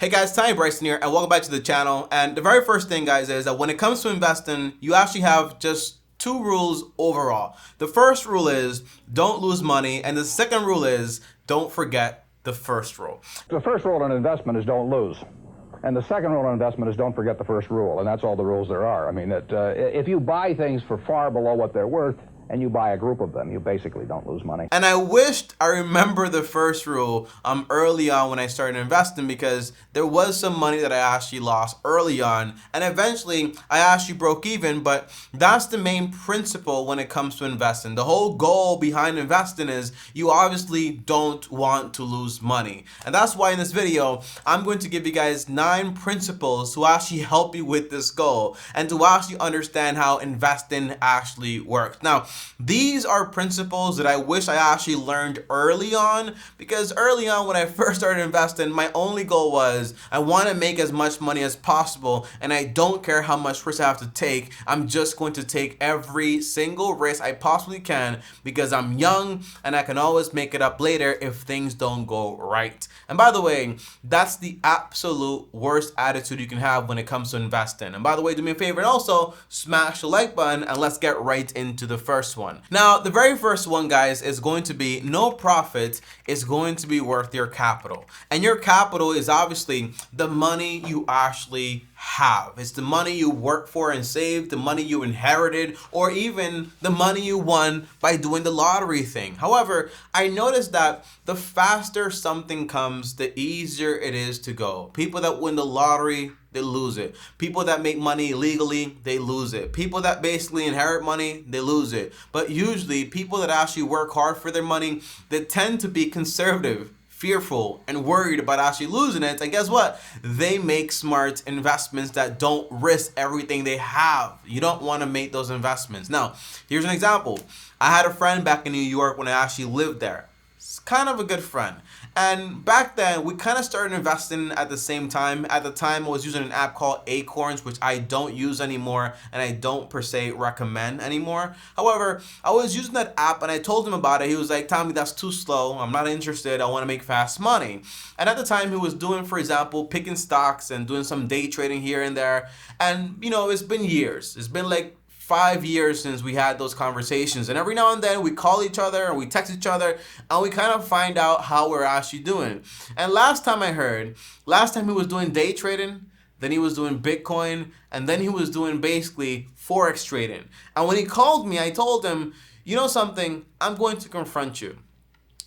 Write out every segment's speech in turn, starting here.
Hey guys, TommyBryson here, and welcome back to the channel. And the very first thing, guys, is that when it comes to investing, you actually have just two rules overall. The first rule is don't lose money, and the second rule is don't forget the first rule. The first rule in investment is don't lose. And the second rule in investment is don't forget the first rule, and that's all the rules there are. I mean, if you buy things for far below what they're worth, and you buy a group of them, you basically don't lose money. And I wished I remember the first rule early on when I started investing, because there was some money that I actually lost early on, and eventually I actually broke even. But that's the main principle when it comes to investing. The whole goal behind investing is you obviously don't want to lose money. And that's why in this video, I'm going to give you guys 9 principles to actually help you with this goal and to actually understand how investing actually works. Now, these are principles that I wish I actually learned early on, because early on when I first started investing, my only goal was I want to make as much money as possible, and I don't care how much risk I have to take. I'm just going to take every single risk I possibly can because I'm young and I can always make it up later if things don't go right. And by the way, that's the absolute worst attitude you can have when it comes to investing. And by the way, do me a favor and also smash the like button, and let's get right into the first one. Now, the very first one, guys, is going to be no profit is going to be worth your capital. And your capital is obviously the money you actually have. It's the money you work for and saved, the money you inherited, or even the money you won by doing the lottery thing. However, I noticed that the faster something comes, the easier it is to go. People that win the lottery, they lose it. People that make money illegally, they lose it. People that basically inherit money, they lose it. But usually people that actually work hard for their money, they tend to be conservative, fearful, and worried about actually losing it. And guess what? They make smart investments that don't risk everything they have. You don't want to make those investments. Now, here's an example. I had a friend back in New York when I actually lived there. It's kind of a good friend. And back then, we kind of started investing at the same time. At the time, I was using an app called Acorns, which I don't use anymore, and I don't per se recommend anymore. However, I was using that app, and I told him about it. He was like, Tommy, that's too slow. I'm not interested. I want to make fast money. And at the time, he was doing, for example, picking stocks and doing some day trading here and there. And, you know, it's been years. It's been like 5 years since we had those conversations, and every now and then we call each other and we text each other and we kind of find out how we're actually doing. And last time he was doing day trading, then he was doing Bitcoin, and then he was doing basically forex trading. And when he called me, I told him, you know something, I'm going to confront you.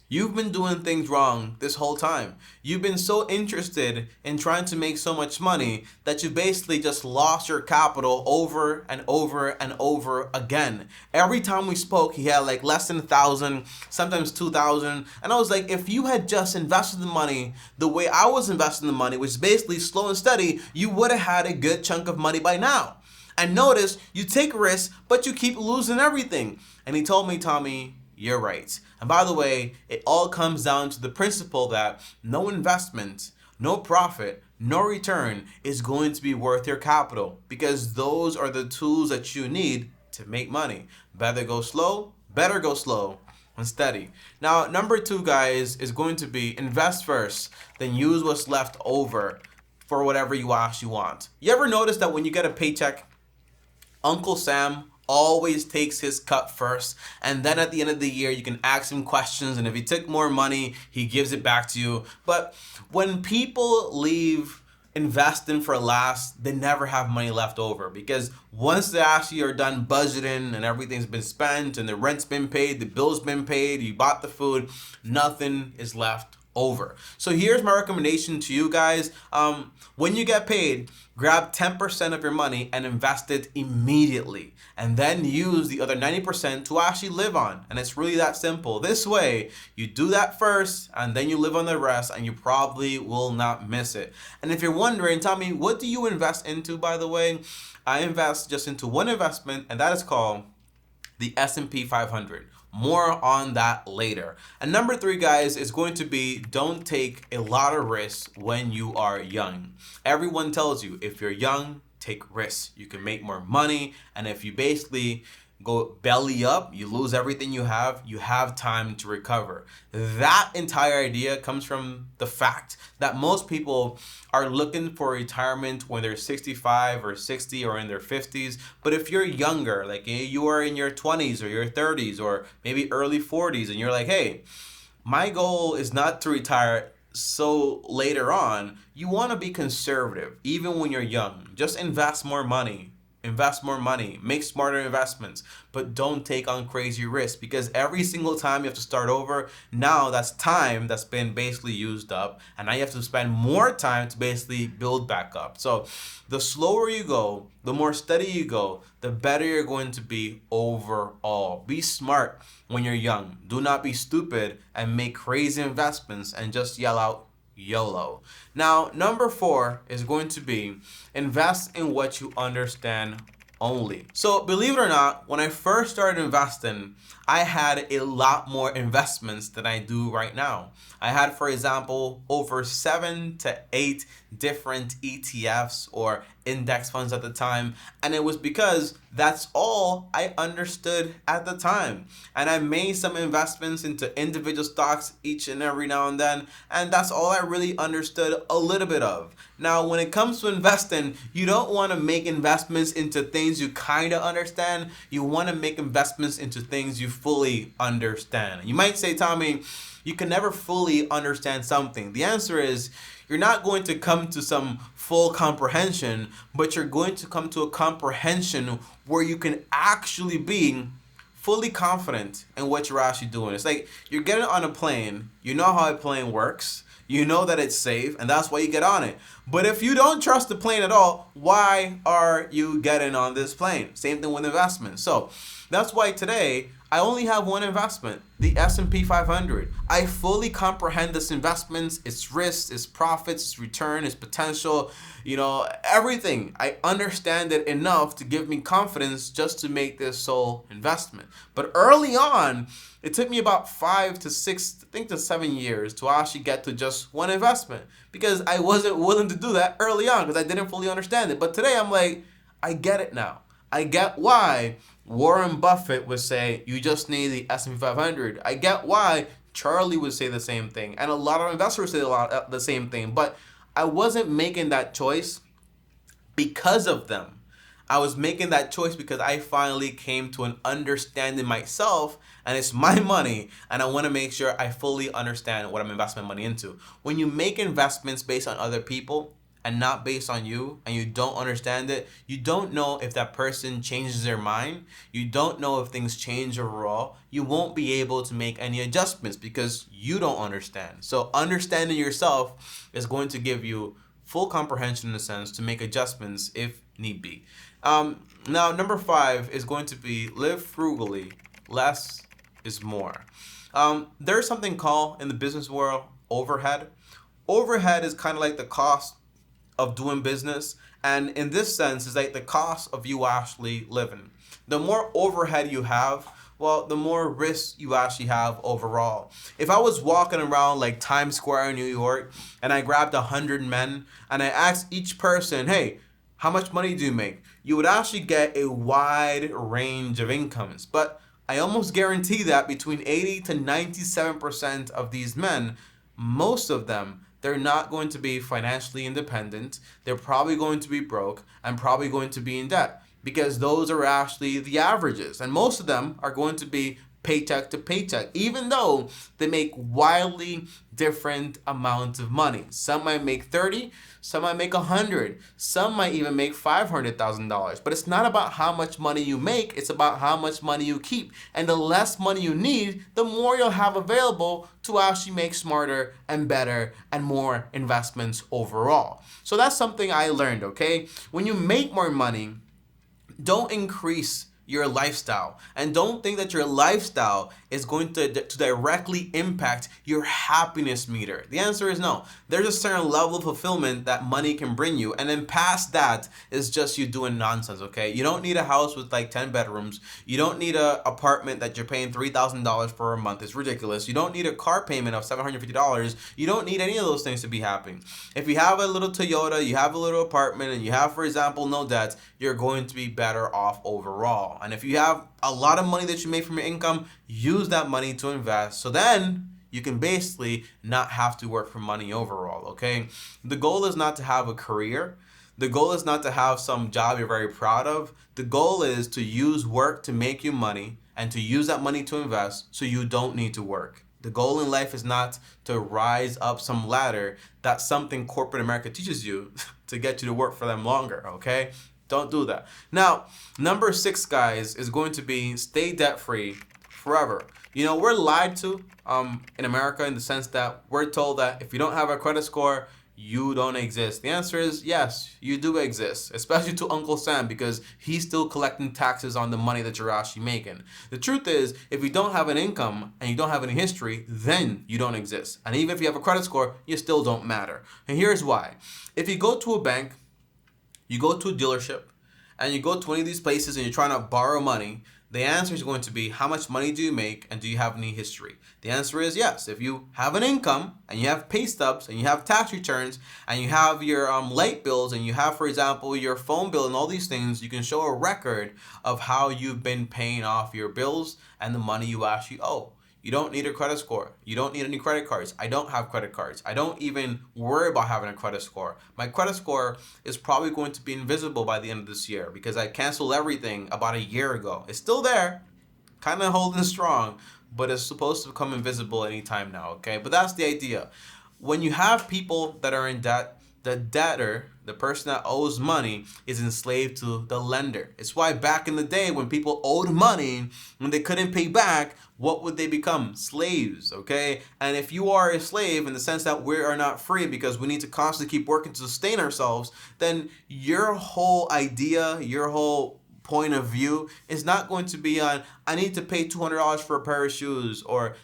You've been doing things wrong this whole time. You've been so interested in trying to make so much money that you basically just lost your capital over and over and over again. Every time we spoke, he had like less than 1,000, sometimes 2,000. And I was like, if you had just invested the money the way I was investing the money, which is basically slow and steady, you would have had a good chunk of money by now. And notice, you take risks, but you keep losing everything. And he told me, Tommy, you're right. And by the way, it all comes down to the principle that no investment, no profit, no return is going to be worth your capital, because those are the tools that you need to make money. Better go slow and steady. Now, number 2, guys, is going to be invest first, then use what's left over for whatever you actually want. You ever notice that when you get a paycheck, Uncle Sam always takes his cut first, and then at the end of the year you can ask him questions, and if he took more money, he gives it back to you? But when people leave investing for last, they never have money left over, because once they actually are done budgeting and everything's been spent and the rent's been paid, the bill's been paid, you bought the food, nothing is left over. So here's my recommendation to you guys. When you get paid, grab 10% of your money and invest it immediately, and then use the other 90% to actually live on. And it's really that simple. This way, you do that first and then you live on the rest, and you probably will not miss it. And if you're wondering, Tommy, what do you invest into, by the way? I invest just into one investment, and that is called the S&P 500. More on that later. And number 3, guys, is going to be don't take a lot of risks when you are young. Everyone tells you if you're young, take risks. You can make more money, and if you basically go belly up, you lose everything you have time to recover. That entire idea comes from the fact that most people are looking for retirement when they're 65 or 60 or in their 50s. But if you're younger, like you are in your 20s or your 30s or maybe early 40s, and you're like, hey, my goal is not to retire so later on, you want to be conservative even when you're young. Just invest more money. Invest more money, make smarter investments, but don't take on crazy risks, because every single time you have to start over, now that's time that's been basically used up, and now you have to spend more time to basically build back up. So the slower you go, the more steady you go, the better you're going to be overall. Be smart when you're young. Do not be stupid and make crazy investments and just yell out YOLO. Now, number 4 is going to be invest in what you understand only. So believe it or not, when I first started investing, I had a lot more investments than I do right now. I had, for example, over 7 to 8 different ETFs or index funds at the time, and it was because that's all I understood at the time. And I made some investments into individual stocks each and every now and then, and that's all I really understood a little bit of. Now, when it comes to investing, you don't want to make investments into things you kind of understand. You want to make investments into things you fully understand. You might say, Tommy, you can never fully understand something. The answer is, you're not going to come to some full comprehension, but you're going to come to a comprehension where you can actually be fully confident in what you're actually doing. It's like you're getting on a plane, you know how a plane works, you know that it's safe, and that's why you get on it. But if you don't trust the plane at all, why are you getting on this plane? Same thing with investment. So that's why today I only have one investment, the S&P 500. I fully comprehend this investment, its risks, its profits, its return, its potential, everything. I understand it enough to give me confidence just to make this sole investment. But early on, it took me about 5 to 6, I think to 7 years to actually get to just one investment, because I wasn't willing to do that early on because I didn't fully understand it. But today I'm like, I get it now. I get why Warren Buffett would say you just need the S&P 500. I get why Charlie would say the same thing, and a lot of investors say the same thing. But I wasn't making that choice because of them. I was making that choice because I finally came to an understanding myself, and it's my money, and I want to make sure I fully understand what I'm investing my money into. When you make investments based on other people and not based on you, and you don't understand it, you don't know if that person changes their mind, you don't know if things change overall, you won't be able to make any adjustments because you don't understand. So understanding yourself is going to give you full comprehension in a sense to make adjustments if need be. Now, number 5 is going to be live frugally, less is more. There's something called in the business world overhead. Overhead is kind of like the cost of doing business, and in this sense is like the cost of you actually living. The more overhead you have, well, the more risk you actually have overall. If I was walking around like Times Square in New York and I grabbed 100 men and I asked each person, hey, how much money do you make? You would actually get a wide range of incomes. But I almost guarantee that between 80 to 97% of these men, most of them, they're not going to be financially independent. They're probably going to be broke and probably going to be in debt, because those are actually the averages. And most of them are going to be paycheck to paycheck, even though they make wildly different amounts of money. Some might make 30, some might make 100, some might even make $500,000. But it's not about how much money you make, it's about how much money you keep. And the less money you need, the more you'll have available to actually make smarter and better and more investments overall. So that's something I learned, okay? When you make more money, don't increase your lifestyle, and don't think that your lifestyle is going to directly impact your happiness meter. The answer is no. There's a certain level of fulfillment that money can bring you, and then past that is just you doing nonsense, okay? You don't need a house with like 10 bedrooms. You don't need an apartment that you're paying $3,000 for a month. It's ridiculous. You don't need a car payment of $750. You don't need any of those things to be happy. If you have a little Toyota, you have a little apartment, and you have, for example, no debts, you're going to be better off overall. overall. And if you have a lot of money that you make from your income, use that money to invest. So then you can basically not have to work for money overall, okay? The goal is not to have a career. The goal is not to have some job you're very proud of. The goal is to use work to make you money and to use that money to invest so you don't need to work. The goal in life is not to rise up some ladder. That's something corporate America teaches you to get you to work for them longer, okay? Don't do that. Now, number 6, guys, is going to be stay debt-free forever. You know, we're lied to in America in the sense that we're told that if you don't have a credit score, you don't exist. The answer is yes, you do exist, especially to Uncle Sam because he's still collecting taxes on the money that you're actually making. The truth is, if you don't have an income and you don't have any history, then you don't exist. And even if you have a credit score, you still don't matter. And here's why. If you go to a bank, you go to a dealership, and you go to any of these places and you're trying to borrow money, the answer is going to be how much money do you make and do you have any history? The answer is yes. If you have an income and you have pay stubs and you have tax returns and you have your light bills and you have, for example, your phone bill and all these things, you can show a record of how you've been paying off your bills and the money you actually owe. You don't need a credit score. You don't need any credit cards. I don't have credit cards. I don't even worry about having a credit score. My credit score is probably going to be invisible by the end of this year because I canceled everything about a year ago. It's still there, kind of holding strong, but it's supposed to become invisible anytime now, okay? But that's the idea. When you have people that are in debt, the debtor, the person that owes money, is enslaved to the lender. It's why back in the day when people owed money, when they couldn't pay back, what would they become? Slaves, okay? And if you are a slave in the sense that we are not free because we need to constantly keep working to sustain ourselves, then your whole idea, your whole point of view is not going to be on, I need to pay $200 for a pair of shoes or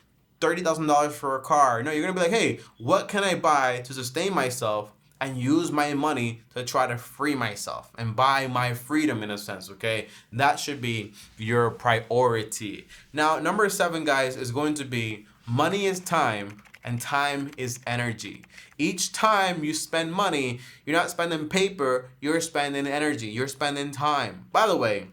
$30,000 for a car. No, you're going to be like, hey, what can I buy to sustain myself and use my money to try to free myself and buy my freedom in a sense, okay? That should be your priority. Now, number 7, guys, is going to be money is time and time is energy. Each time you spend money, you're not spending paper, you're spending energy, you're spending time. By the way,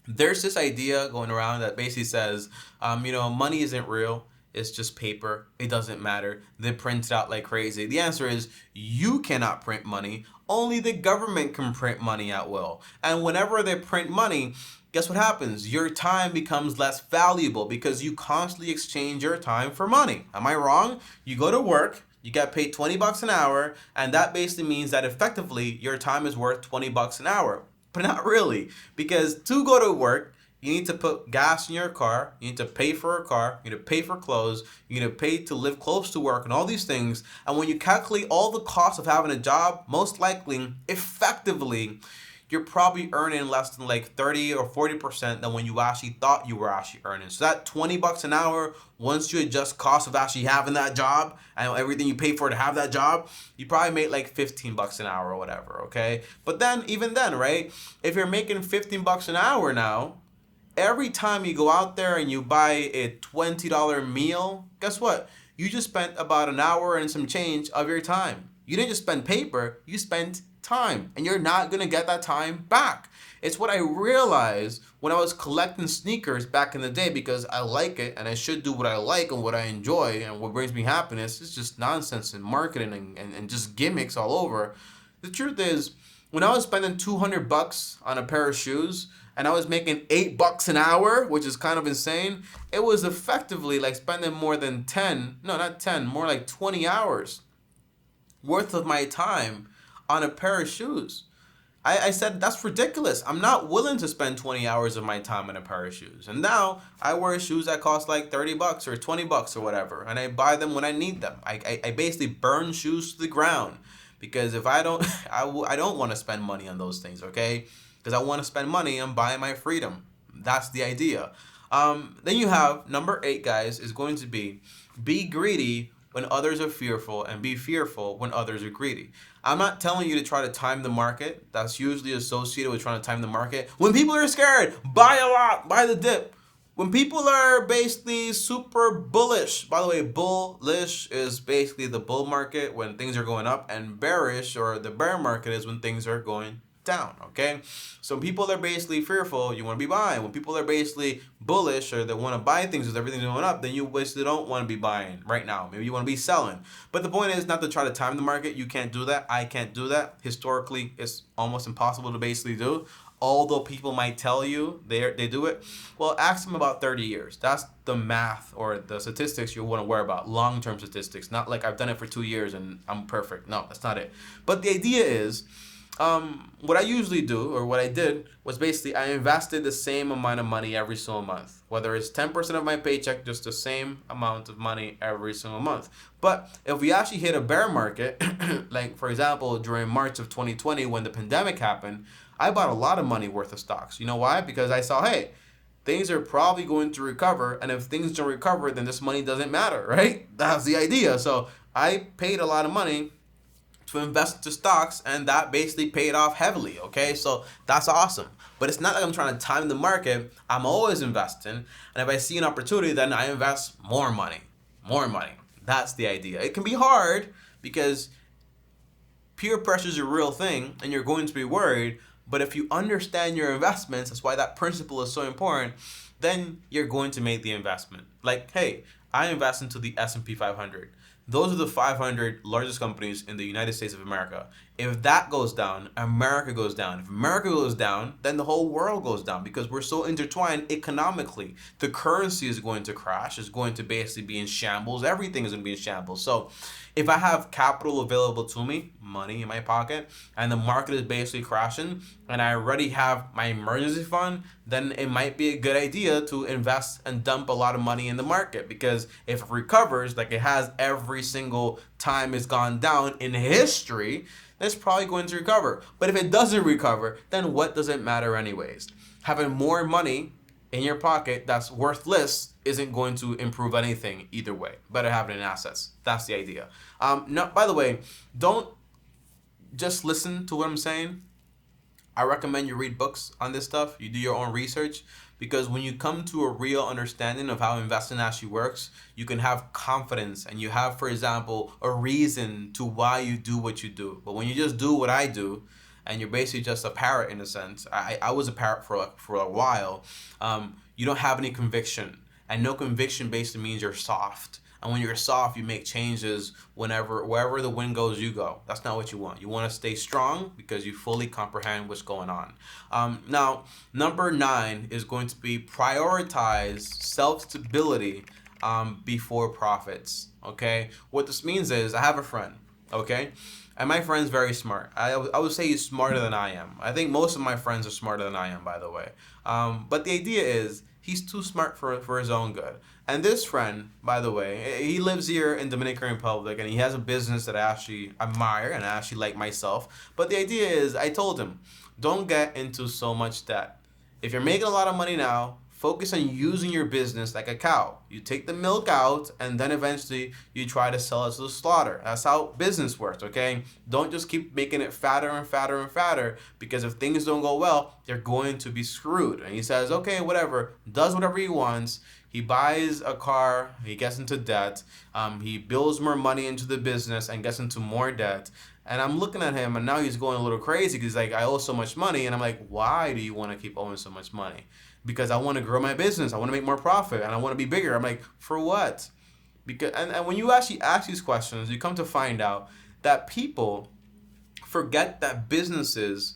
there's this idea going around that basically says, money isn't real. It's just paper. It doesn't matter. They print it out like crazy. The answer is you cannot print money. Only the government can print money at will. And whenever they print money, guess what happens? Your time becomes less valuable because you constantly exchange your time for money. Am I wrong? You go to work, you get paid $20 an hour, and that basically means that effectively your time is worth $20 an hour. But not really, because to go to work, you need to put gas in your car, you need to pay for a car, you need to pay for clothes, you need to pay to live close to work and all these things. And when you calculate all the costs of having a job, most likely, effectively, you're probably earning less than like 30 or 40% than when you actually thought you were actually earning. So that $20 an hour, once you adjust cost of actually having that job and everything you pay for to have that job, you probably make like $15 an hour or whatever, okay? But then, even then, right? If you're making $15 an hour now, every time you go out there and you buy a $20 meal, guess what? You just spent about an hour and some change of your time. You didn't just spend paper, you spent time. And you're not going to get that time back. It's what I realized when I was collecting sneakers back in the day because I like it and I should do what I like and what I enjoy and what brings me happiness. It's just nonsense and marketing and just gimmicks all over. The truth is, when I was spending $200 on a pair of shoes, and I was making $8 an hour, which is kind of insane, it was effectively like spending more than 20 hours worth of my time on a pair of shoes. I said, that's ridiculous. I'm not willing to spend 20 hours of my time on a pair of shoes. And now I wear shoes that cost like $30 or $20 or whatever, and I buy them when I need them. I basically burn shoes to the ground because if I don't, I don't want to spend money on those things, okay? Because I want to spend money on buying my freedom. That's the idea. Then you have number 8, guys, is going to be greedy when others are fearful and be fearful when others are greedy. I'm not telling you to try to time the market. That's usually associated with trying to time the market. When people are scared, buy a lot, buy the dip. When people are basically super bullish, by the way, bullish is basically the bull market when things are going up, and bearish or the bear market is when things are going down, okay? So when people are basically fearful, you want to be buying. When people are basically bullish or they want to buy things as everything's going up, then you basically don't want to be buying right now. Maybe you want to be selling. But the point is not to try to time the market. You can't do that. I can't do that. Historically, it's almost impossible to basically do. Although people might tell you they do it, well, ask them about 30 years. That's the math or the statistics you want to worry about. Long-term statistics. Not like I've done it for 2 years and I'm perfect. No, that's not it. But the idea is, what I usually do, or what I did, was basically I invested the same amount of money every single month. Whether it's 10% of my paycheck, just the same amount of money every single month. But if we actually hit a bear market, like for example, during March of 2020 when the pandemic happened, I bought a lot of money worth of stocks. You know why? Because I saw, hey, things are probably going to recover, and if things don't recover, then this money doesn't matter, right? That's the idea. So I paid a lot of money to invest into stocks, and that basically paid off heavily, okay? So that's awesome. But it's not like I'm trying to time the market. I'm always investing, and if I see an opportunity, then I invest more money. More money. That's the idea. It can be hard because peer pressure is a real thing, and you're going to be worried. But if you understand your investments, that's why that principle is so important, then you're going to make the investment. Like, hey, I invest into the S&P 500. Those are the 500 largest companies in the United States of America. If that goes down, America goes down. If America goes down, then the whole world goes down because we're so intertwined economically. The currency is going to crash. It's going to basically be in shambles. Everything is going to be in shambles. So if I have capital available to me, money in my pocket, and the market is basically crashing, and I already have my emergency fund, then it might be a good idea to invest and dump a lot of money in the market, because if it recovers like it has every single time it's gone down in history, then it's probably going to recover. But if it doesn't recover, then what does it matter anyways? Having more money in your pocket that's worthless isn't going to improve anything either way. Better have it in assets. That's the idea. No, by the way, don't just listen to what I'm saying. I recommend you read books on this stuff. You do your own research, because when you come to a real understanding of how investing actually works, you can have confidence and you have, for example, a reason to why you do what you do. But when you just do what I do, and you're basically just a parrot in a sense. I was a parrot for a while. You don't have any conviction, and no conviction basically means you're soft. And when you're soft, you make changes wherever the wind goes, you go. That's not what you want. You want to stay strong because you fully comprehend what's going on. Now, number 9 is going to be prioritize self-stability before profits. Okay? What this means is I have a friend. Okay? And my friend's very smart. I would say he's smarter than I am. I think most of my friends are smarter than I am, by the way. But the idea is he's too smart for his own good. And this friend, by the way, he lives here in Dominican Republic, and he has a business that I actually admire and I actually like myself. But the idea is, I told him, don't get into so much debt. If you're making a lot of money now, focus on using your business like a cow. You take the milk out, and then eventually you try to sell it to the slaughter. That's how business works, okay? Don't just keep making it fatter and fatter and fatter, because if things don't go well, they're going to be screwed. And he says, okay, whatever, does whatever he wants. He buys a car, he gets into debt, he builds more money into the business and gets into more debt. And I'm looking at him, and now he's going a little crazy because he's like, I owe so much money. And I'm like, why do you want to keep owing so much money? Because I want to grow my business. I want to make more profit, and I want to be bigger. I'm like, for what? Because and when you actually ask these questions, you come to find out that people forget that businesses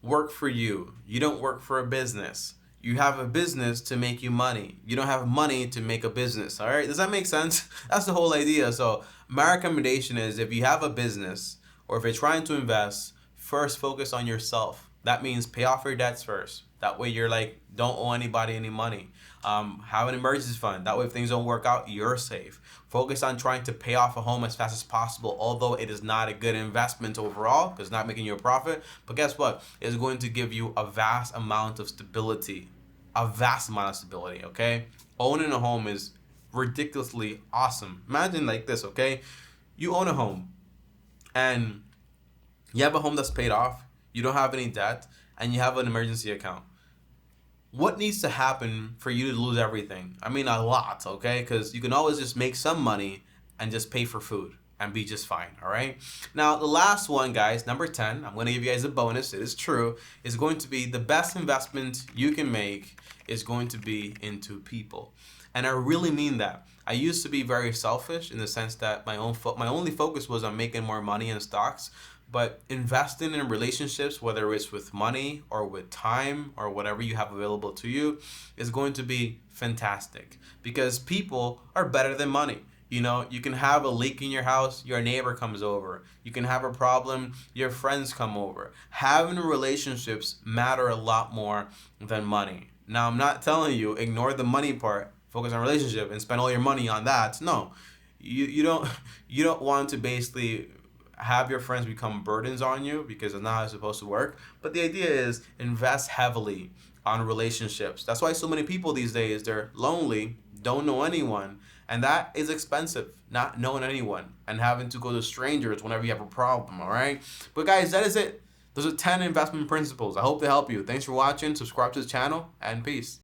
work for you. You don't work for a business. You have a business to make you money. You don't have money to make a business. All right? Does that make sense? That's the whole idea. So my recommendation is, if you have a business or if you're trying to invest, first focus on yourself. That means pay off your debts first. That way you're like, don't owe anybody any money. Have an emergency fund. That way if things don't work out, you're safe. Focus on trying to pay off a home as fast as possible, although it is not a good investment overall because it's not making you a profit. But guess what? It's going to give you a vast amount of stability. A vast amount of stability, okay? Owning a home is ridiculously awesome. Imagine like this, okay? You own a home and you have a home that's paid off. You don't have any debt, and you have an emergency account. What needs to happen for you to lose everything? I mean, a lot, okay? Because you can always just make some money and just pay for food. and be just fine. All right. Now, the last one, guys, number 10, I'm going to give you guys a bonus. It is true. Is going to be the best investment you can make is going to be into people. And I really mean that. I used to be very selfish in the sense that my only focus was on making more money in stocks. But investing in relationships, whether it's with money or with time or whatever you have available to you, is going to be fantastic because people are better than money. You know, you can have a leak in your house, your neighbor comes over. You can have a problem, your friends come over. Having relationships matter a lot more than money. Now, I'm not telling you ignore the money part, focus on relationship and spend all your money on that. No, you don't want to basically have your friends become burdens on you because it's not how it's supposed to work. But the idea is invest heavily on relationships. That's why so many people these days, they're lonely, don't know anyone, and that is expensive, not knowing anyone and having to go to strangers whenever you have a problem, all right? But guys, that is it. Those are 10 investment principles. I hope they help you. Thanks for watching. Subscribe to the channel, and peace.